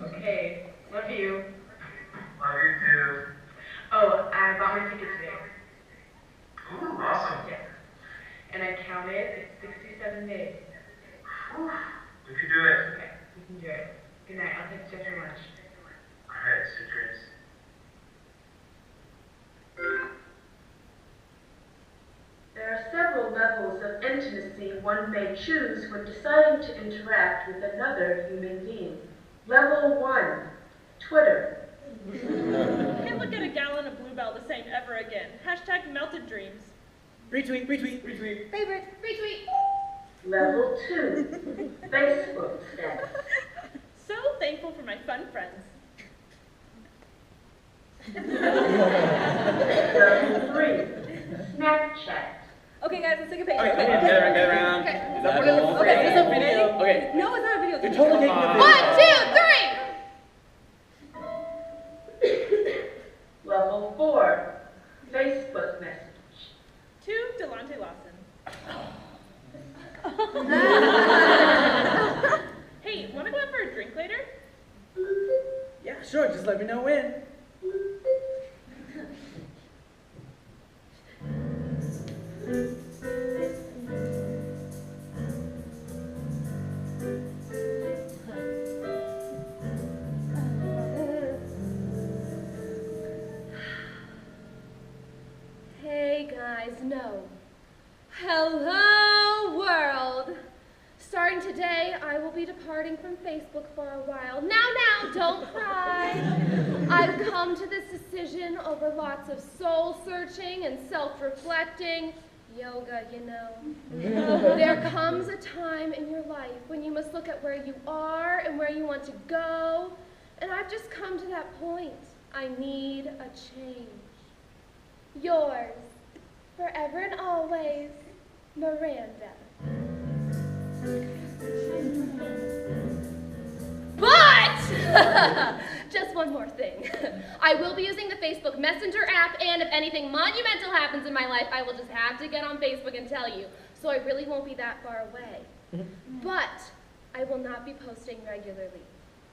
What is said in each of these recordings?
Okay, Love you. Love you too. Oh, I bought my ticket today. Ooh, awesome. Yeah. And I counted, it's 67 days. Whew. We could do it. Okay, we can do it. Good night, I'll text you after lunch. Alright, sweet dreams. There are several levels of intimacy one may choose when deciding to interact with another human being. Level 1, Twitter. Can't look at a gallon of Bluebell the same ever again. Hashtag melted dreams. Retweet, retweet, retweet. Favorite, retweet. Level 2, Facebook status. So thankful for my fun friends. Level 3, Snapchat. Okay, guys, let's take a picture. Okay, get around. Okay. Is that what it is? Okay, Is this a video? Okay. No, it's not a video. You're totally taking a video. 1, 2, 3. Level 4, Facebook message. To Delonte Lawson. Hey, wanna go out for a drink later? Yeah, sure. Just let me know when. Hey guys, no. Hello world. Starting today, I will be departing from Facebook for a while. Now, don't cry. I've come to this decision over lots of soul searching and self-reflecting. Yoga, you know. There comes a time in your life when you must look at where you are and where you want to go. And I've just come to that point. I need a change. Yours, forever and always, Miranda. But, just one more thing. I will be using the Facebook Messenger app, and if anything monumental happens in my life, I will just have to get on Facebook and tell you. So I really won't be that far away. But I will not be posting regularly.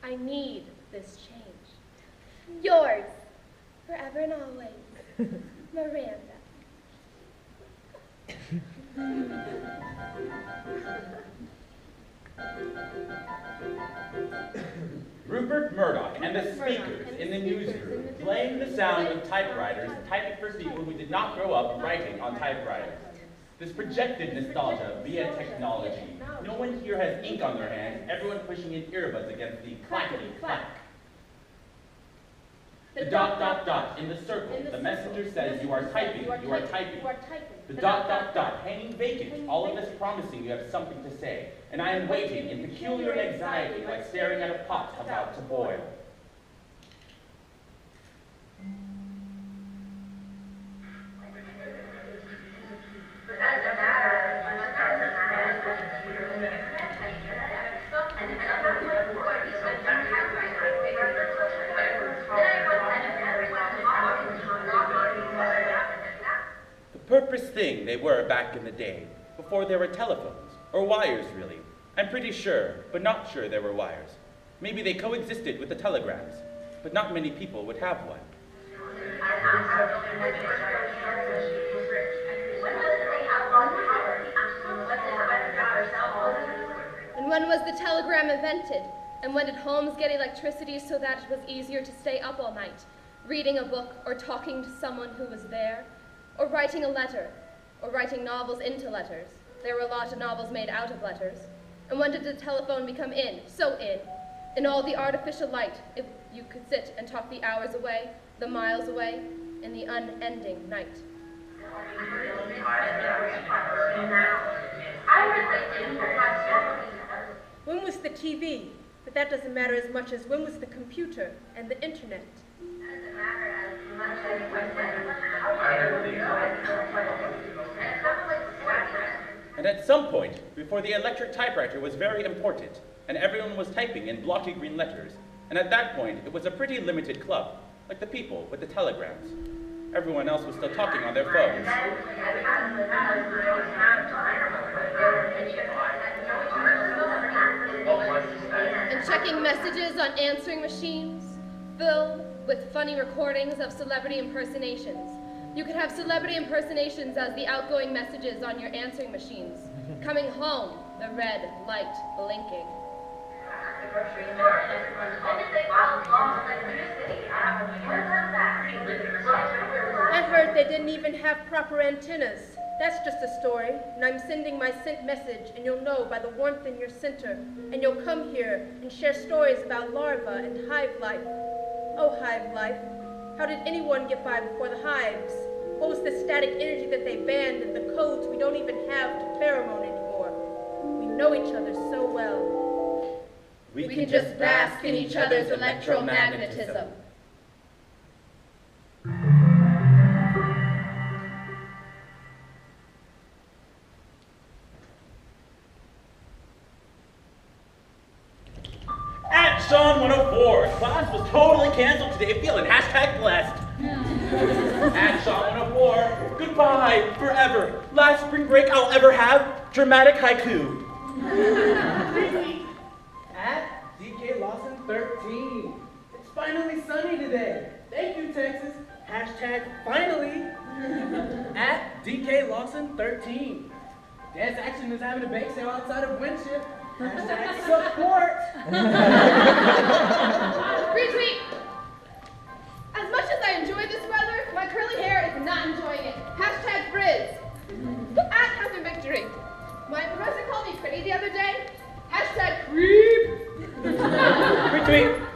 I need this change. Yours, forever and always, Miranda. Rupert Murdoch and the speakers in the newsroom playing the sound of typewriters typing for people who did not grow up writing on typewriters. This projected nostalgia via technology. No one here has ink on their hands, everyone pushing in earbuds against the clackety-clack. The dot, dot, dot in the circle. The messenger says you are typing, you are typing. The dot, dot, dot hanging vacant, all of this promising you have something to say. And I am waiting in peculiar anxiety like staring at a pot about to boil. The purpose thing they were back in the day, before there were telephones, or wires really. I'm pretty sure, but not sure there were wires. Maybe they coexisted with the telegrams, but not many people would have one. And when was the telegram invented? And when did homes get electricity so that it was easier to stay up all night, reading a book or talking to someone who was there? Or writing a letter, or writing novels into letters. There were a lot of novels made out of letters. And when did the telephone become in, so in all the artificial light, if you could sit and talk the hours away, the miles away, in the unending night? When was the TV? But that doesn't matter as much as when was the computer and the internet? And at some point, before the electric typewriter was very important, and everyone was typing in blocky green letters, and at that point, it was a pretty limited club, like the people with the telegrams. Everyone else was still talking on their phones. And checking messages on answering machines, filled with funny recordings of celebrity impersonations. You could have celebrity impersonations as the outgoing messages on your answering machines. Coming home, the red light blinking. I heard they didn't even have proper antennas. That's just a story, and I'm sending my sent message, and you'll know by the warmth in your center, and you'll come here and share stories about larva and hive life. Oh, hive life, how did anyone get by before the hives? What was the static energy that they banned and the codes we don't even have to pheromone anymore? We know each other so well. We can just bask in each other's electromagnetism. At Sean 104, class was totally canceled today, feeling hashtag blessed. At Sean 104, goodbye forever. Last spring break I'll ever have, dramatic haiku. At DK Lawson 13. It's finally sunny today. Thank you, Texas. Hashtag finally. At DK Lawson 13. Dance Action is having a bake sale outside of Winship. Hashtag support. Retweet! As much as I enjoy this weather, my curly hair is not enjoying it. Hashtag frizz. At Captain Victory. My professor called me pretty the other day. Hashtag creep. Retweet.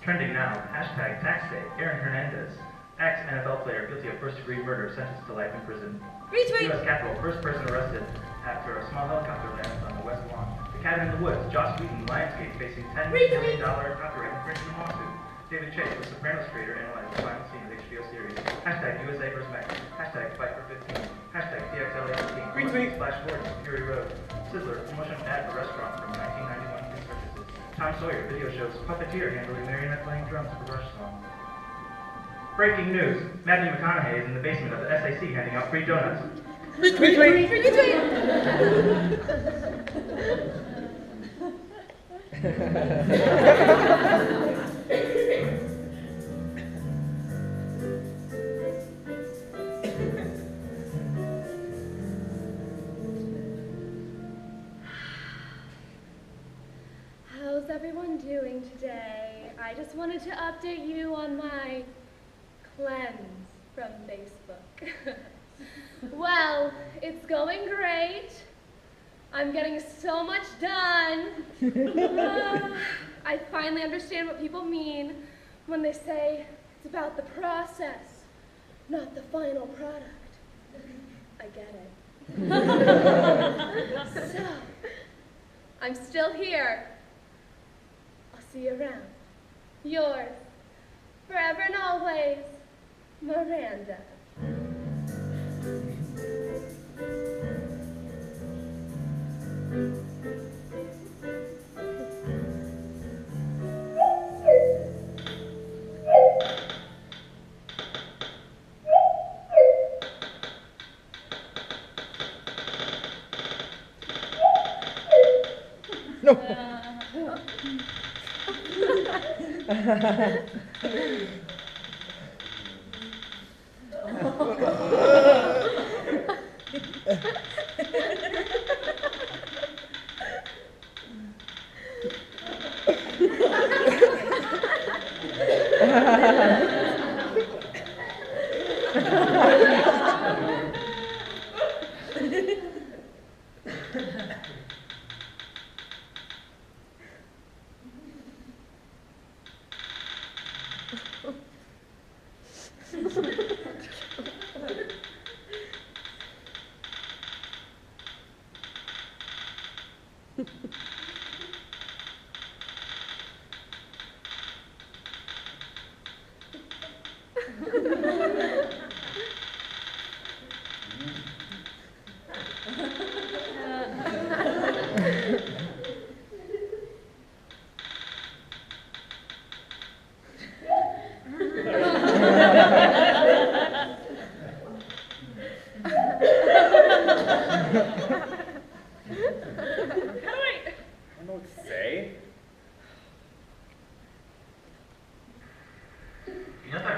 Trending now, hashtag tax day, Aaron Hernandez. Ex-NFL player guilty of first-degree murder sentenced to life in prison. Retweet. U.S. Capitol, first person arrested after a small helicopter lands on the West Lawn. The Cabin in the Woods, Joss Whedon, Lionsgate facing $10 million copyright infringement lawsuit. David Chase, the Sopranos creator, analyzed the final scene of the HBO series. Hashtag USA vs. Mexico. Hashtag Fight for 15. Hashtag TXLA15. Retweet. Splash Forward, Fury Road. Sizzler, promotion ad for restaurant from 1991 free services. Tom Sawyer, video shows Puppeteer handling marionette playing drums for Rush song. Breaking news. Matthew McConaughey is in the basement of the SAC handing out free donuts. Retweet. How's everyone doing today? I just wanted to update you on my cleanse from Facebook. Well, it's going great. I'm getting so much done. I finally understand what people mean when they say it's about the process, not the final product. I get it. So, I'm still here. I'll see you around. Yours, forever and always, Miranda.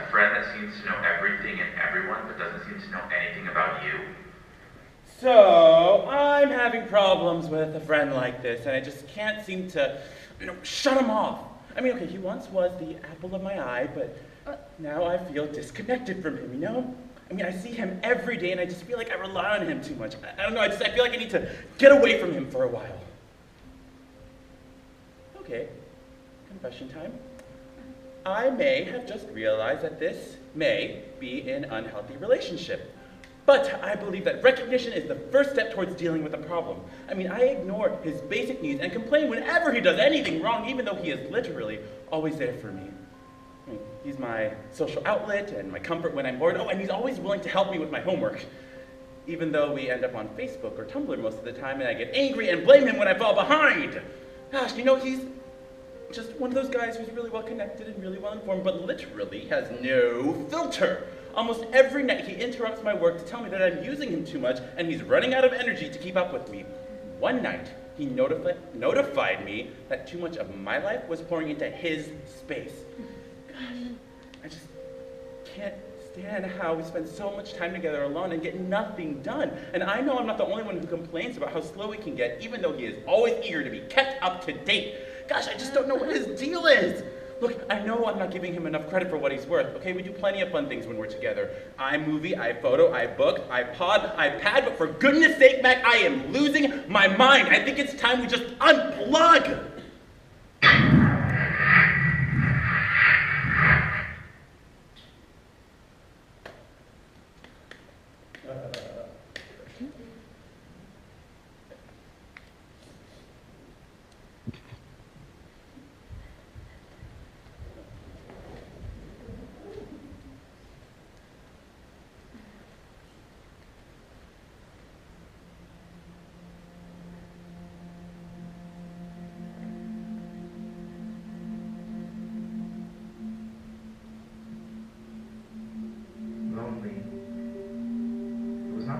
friend that seems to know everything and everyone, but doesn't seem to know anything about you? So, I'm having problems with a friend like this, and I just can't seem to, shut him off. I mean, okay, he once was the apple of my eye, but now I feel disconnected from him, I mean, I see him every day, and I just feel like I rely on him too much. I don't know, I feel like I need to get away from him for a while. Okay, confession time. I may have just realized that this may be an unhealthy relationship. But I believe that recognition is the first step towards dealing with the problem. I mean, I ignore his basic needs and complain whenever he does anything wrong, even though he is literally always there for me. I mean, he's my social outlet and my comfort when I'm bored. Oh, and he's always willing to help me with my homework. Even though we end up on Facebook or Tumblr most of the time, and I get angry and blame him when I fall behind. Gosh, he's just one of those guys who's really well connected and really well informed, but literally has no filter. Almost every night he interrupts my work to tell me that I'm using him too much and he's running out of energy to keep up with me. One night, he notified me that too much of my life was pouring into his space. Gosh, I just can't stand how we spend so much time together alone and get nothing done. And I know I'm not the only one who complains about how slow he can get, even though he is always eager to be kept up to date. Gosh, I just don't know what his deal is. Look, I know I'm not giving him enough credit for what he's worth, okay? We do plenty of fun things when we're together. iMovie, iPhoto, iBook, iPod, iPad, but for goodness sake, Mac, I am losing my mind. I think it's time we just unplug.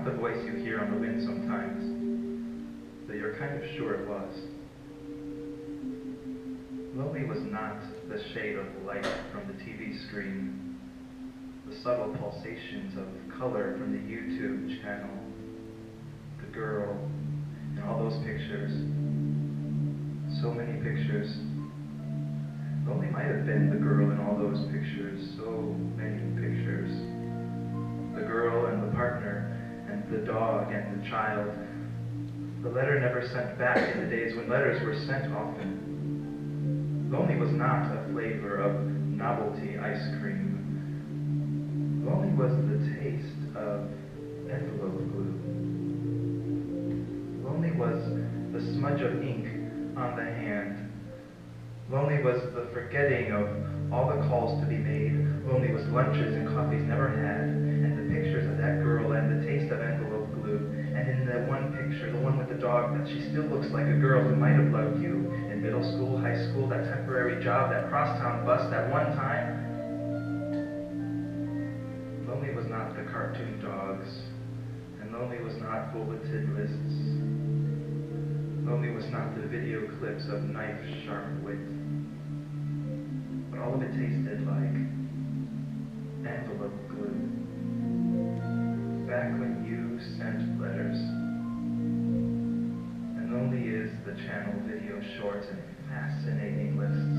The voice you hear on the wind sometimes, though you're kind of sure it was. Lonely was not the shade of light from the TV screen, the subtle pulsations of color from the YouTube channel, the girl, and all those pictures, so many pictures. Lonely might have been the girl in all those pictures, so many pictures. The girl and the partner, and the dog and the child. The letter never sent back in the days when letters were sent often. Lonely was not a flavor of novelty ice cream. Lonely was the taste of envelope glue. Lonely was the smudge of ink on the hand. Lonely was the forgetting of all the calls to be made. Lonely was lunches and coffees never had, and the pictures of that girl and the taste of envelope glue. And in that one picture, the one with the dog, that she still looks like a girl who might have loved you in middle school, high school, that temporary job, that crosstown bus, that one time. Lonely was not the cartoon dogs, and lonely was not bulleted lists. Lonely was not the video clips of knife-sharp wit. But all of it tasted like envelope glue. Back when you sent letters. And lonely is the channel video shorts and fascinating lists.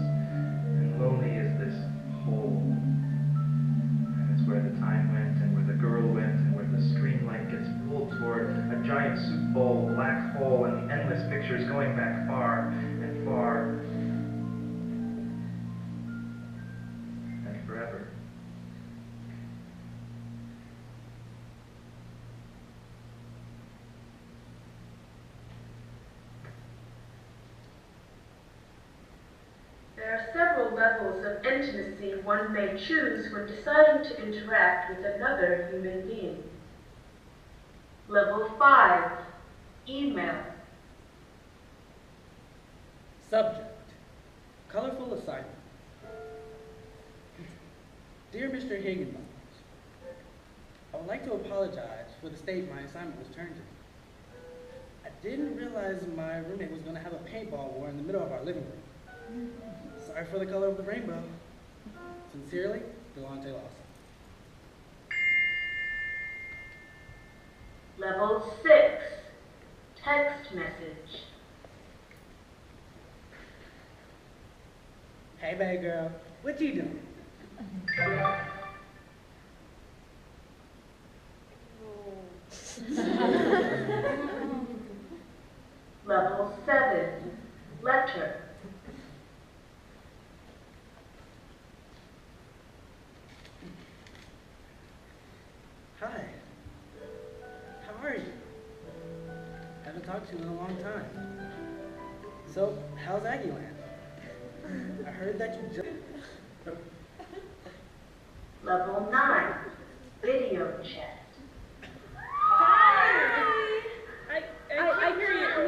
And lonely is this hole. And it's where the time went, and where the girl went, and where the screen light gets pulled toward a giant soup bowl, black hole, and the endless pictures going back far and far and forever. There are several levels of intimacy one may choose when deciding to interact with another human being. Level 5, email. Subject, colorful assignment. Dear Mr. Higginbotham, I would like to apologize for the state my assignment was turned in. I didn't realize my roommate was going to have a paintball war in the middle of our living room. Sorry for the color of the rainbow. Sincerely, Delonte Lawson. Level 6, text message. Hey, babe girl, what you doing? Level 7, letter. Hi. How are you? Haven't talked to you in a long time. So, how's Aggieland? I heard that you just... Level 9, video chat. Hi! I hear you. Can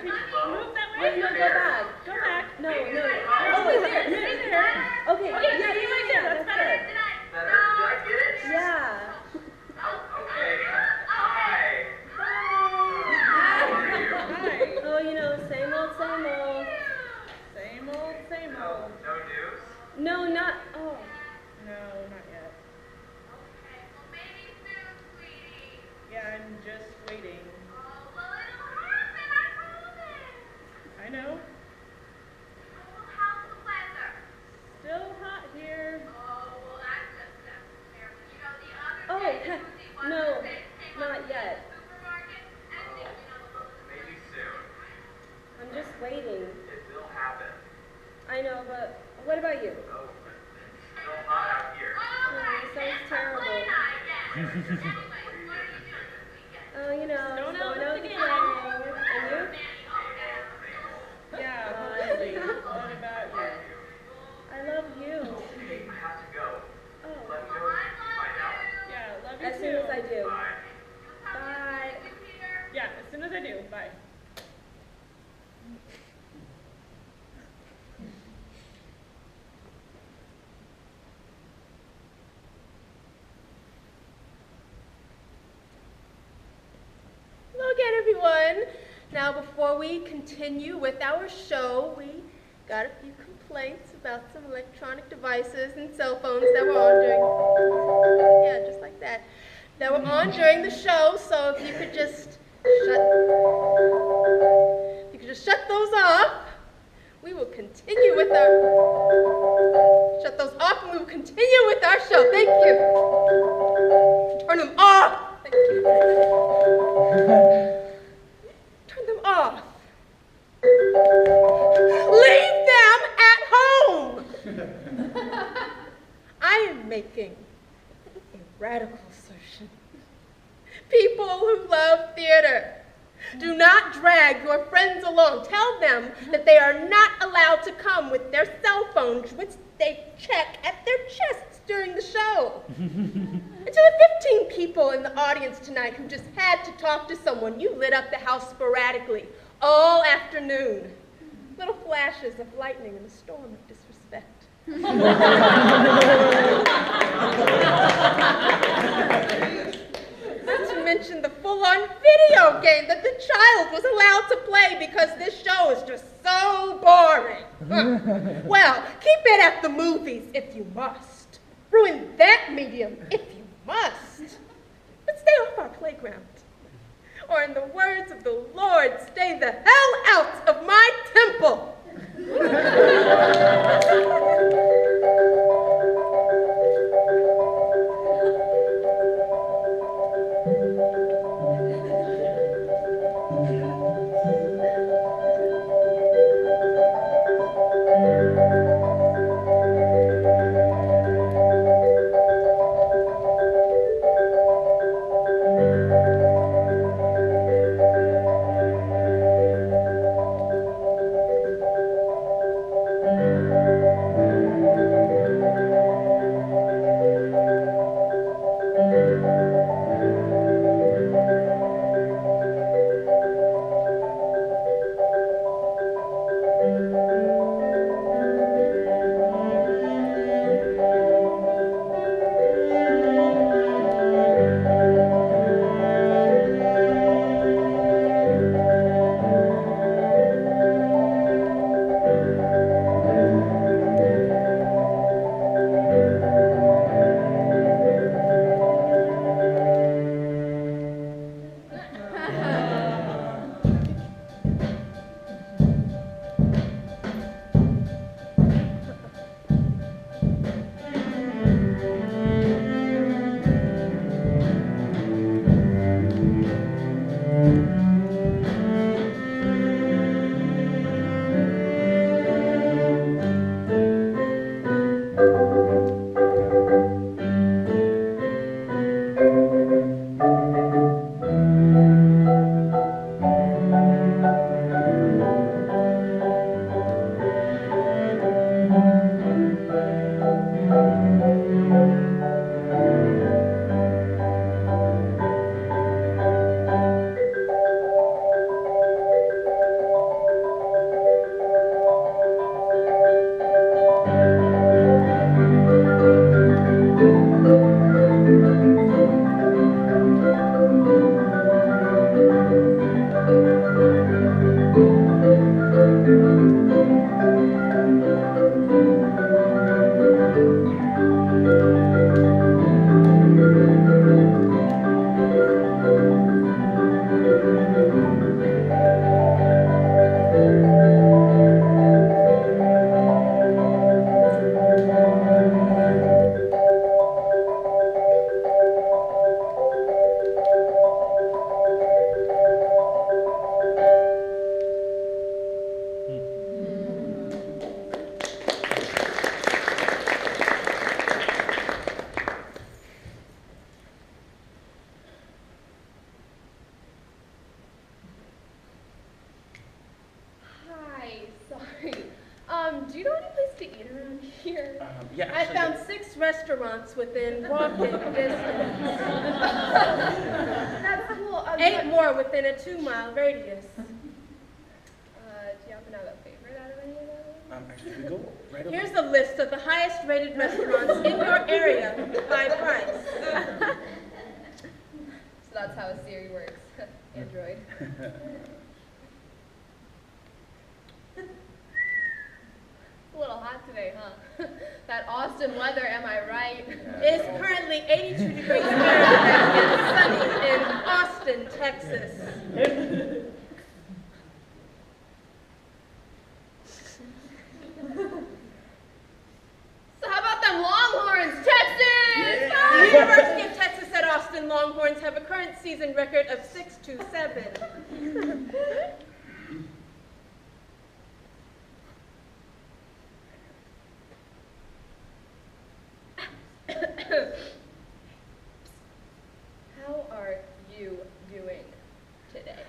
you move that way? Wait, no, go back. Go back. No. Oh, Stay there. there. Stay there. Okay, Okay, yeah, you right there. That's better. Better? Did I get it? Yeah. Okay. Hi. How are you? Hi. Oh, you know, same old, same old. Same old, same old. No news? No, not, oh. No, not yet. Yeah, I'm just waiting. I know. Still hot here. Oh, no, not yet. Maybe soon. I'm just waiting. It will happen. I know, but what about you? Oh, it's still hot out here. Oh, it sounds terrible. Oh, you know, Going just out going with the out gang. And you? Yeah, hopefully. What about you? I love you. Hey, I have to go. Oh, Let me know if you find out. Yeah, love you as too. soon as I do. Bye. Bye. Yeah, as soon as I do. Bye. Hello again, everyone. Now, before we continue with our show, we got a few complaints about some electronic devices and cell phones that were on during, yeah, just like that, that were on during the show. So if you could just shut those off, we will continue with our, shut those off and we will continue with our show. Thank you. Turn them off. Thank you. Turn them off. Leave them at home. I am making a radical assertion. People who love theater, do not drag your friends along. Tell them that they are not allowed to come with their cell phones, which they check at their chests during the show. And to the 15 people in the audience tonight who just had to talk to someone, you lit up the house sporadically all afternoon. Little flashes of lightning in a storm of disrespect. Not to mention the full-on video game that the child was allowed to play because this show is just so boring. Well, keep it at the movies if you must. Ruin that medium if you must. But stay off our playground. Or in the words of the Lord, stay the hell out of my temple. Yeah, I actually, found 6 restaurants within walking distance. That's cool. 8 more within a 2-mile radius. Do you happen to have a favorite out of any of those? Actually, we go right over. Here's a list of the highest rated restaurants in your area by price. So that's how a Siri works. Android. A little hot today, huh? That Austin weather, am I right? It is currently 82 degrees Fahrenheit and sunny in Austin, Texas. So how about them Longhorns, Texas? The University of Texas at Austin Longhorns have a current season record of 6-7. How are you doing today?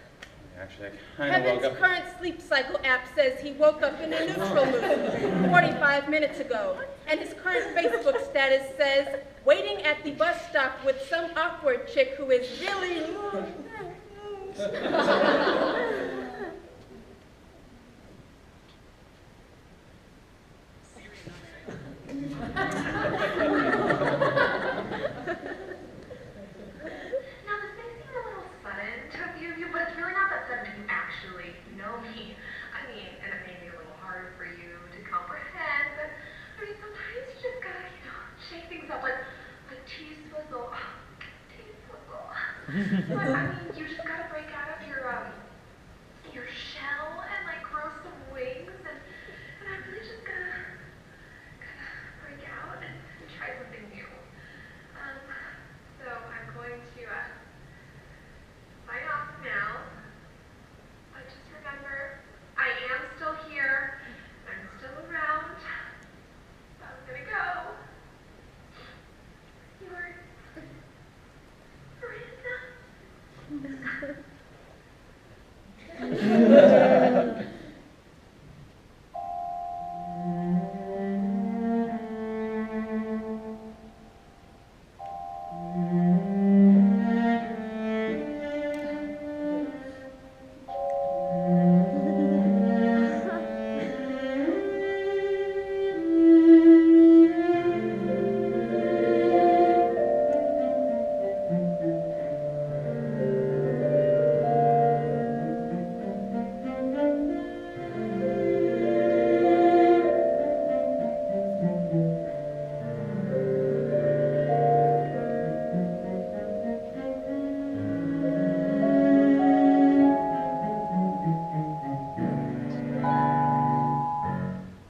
Actually, I kind of woke Kevin's up. current sleep cycle app says he woke up in a neutral mood 45 minutes ago, and his current Facebook status says, waiting at the bus stop with some awkward chick who is really... Now, this may seem a little sudden to a few of you, but it's really not that sudden if you actually know me. I mean, and it may be a little hard for you to comprehend, but I mean, sometimes you just gotta, shake things up like tea swizzle. Tea swizzle. But I mean, you just gotta break out of your shell and like grow some wings, and I really just gotta break out and try something new. So I'm going to sign off now. But just remember, I am still here. I'm still around. So I'm gonna go. Your Brenda.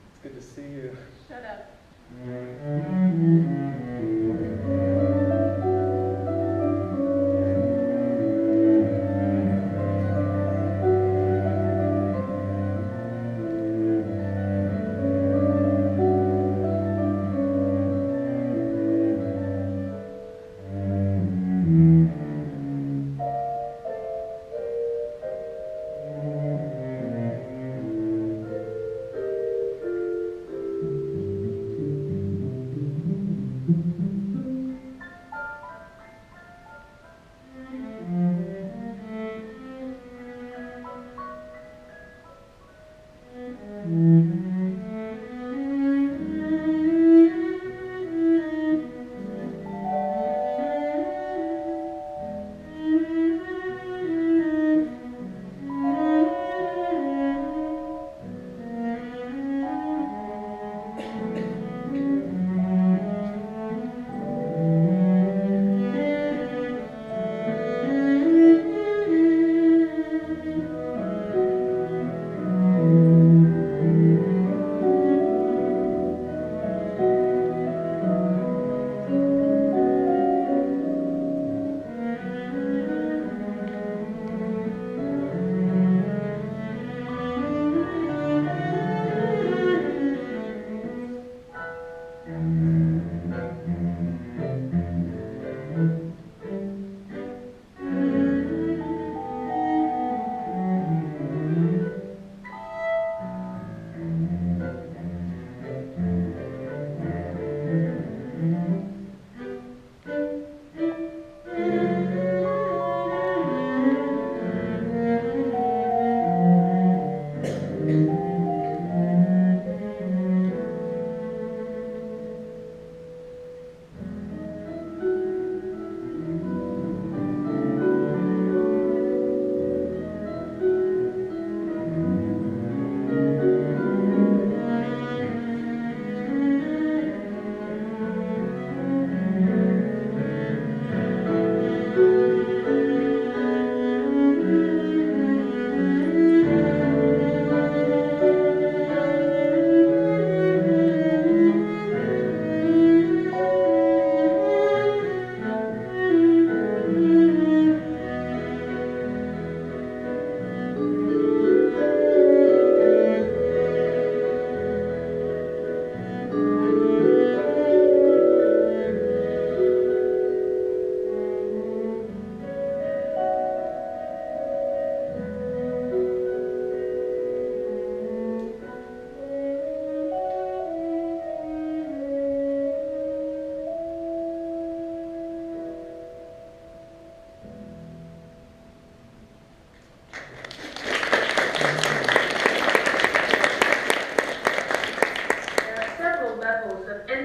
It's good to see you. Shut up.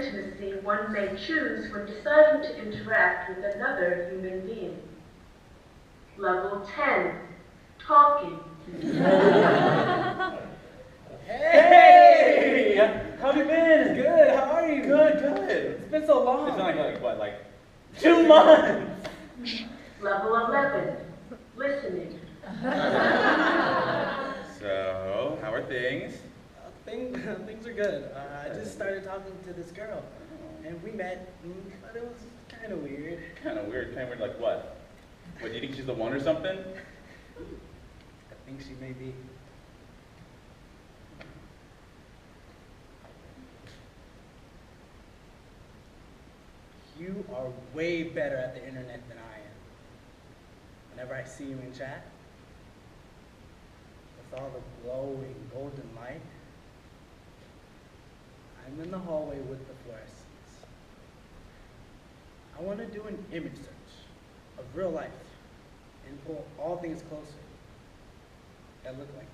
intimacy one may choose when deciding to interact with another human being. Level 10, talking. Hey! How have you been? Good, how are you? Good, good. It's been so long. It's been like what, like 2 months? Level 11, listening. So, how are things? Things are good. I just started talking to this girl, and we met, but it was kind of weird. Kind of weird like what? What, do you think she's the one or something? I think she may be. You are way better at the internet than I am. Whenever I see you in chat, with all the glowing golden light, I'm in the hallway with the fluorescents. I want to do an image search of real life and pull all things closer that look like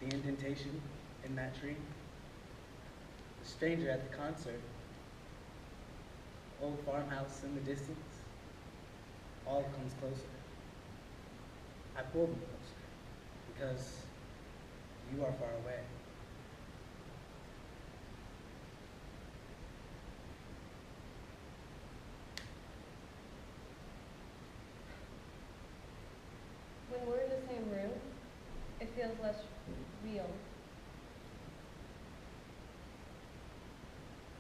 you. The indentation in that tree, the stranger at the concert, old farmhouse in the distance, all comes closer. I pull them closer because you are far away. When we're in the same room, it feels less real.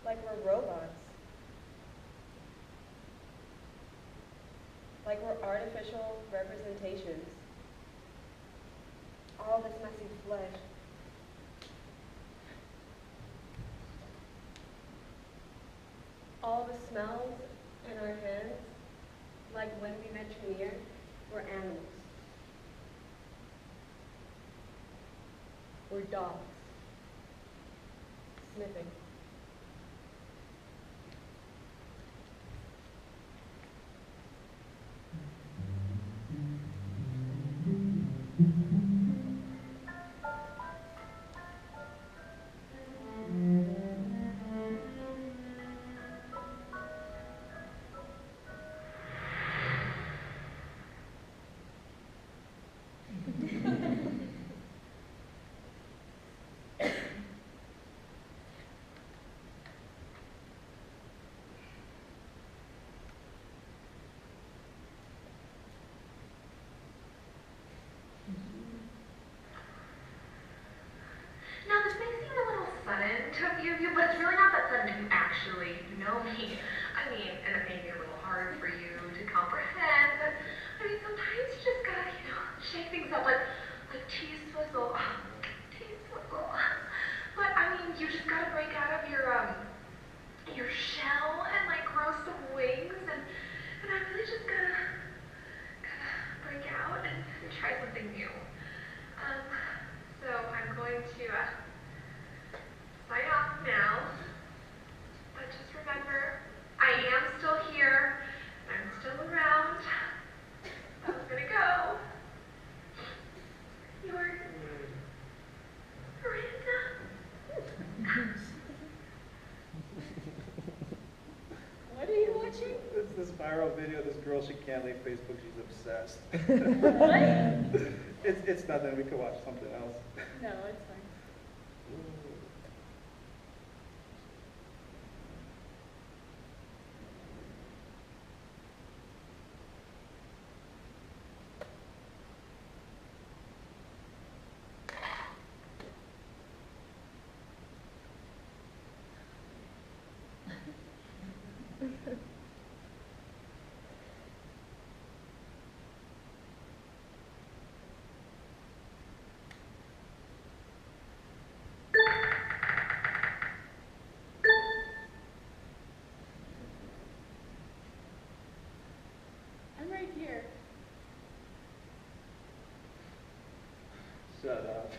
Like we're robots. Like we're artificial representations. All this messy flesh. All the smells in our hands, like when we met Trinier, were animals. We're dogs. Sniffing. Now, this may seem a little sudden to a few of you, but it's really not that sudden if you actually know me. I mean, and it may be a little hard for you to comprehend, but I mean, sometimes you just gotta, shake things up, like tea-swizzle. Tea-swizzle. But, I mean, you just gotta break out of your shell and, grow some wings, and I really just gotta break out and try something new. So I'm going to sign off now, but just remember, I am still here, I'm still around. I was gonna go. You're Miranda. What are you watching? It's this viral video of this girl, she can't leave Facebook, she's obsessed. What? It's nothing, we could watch something else. No, it's fine. I'm right here. Shut up.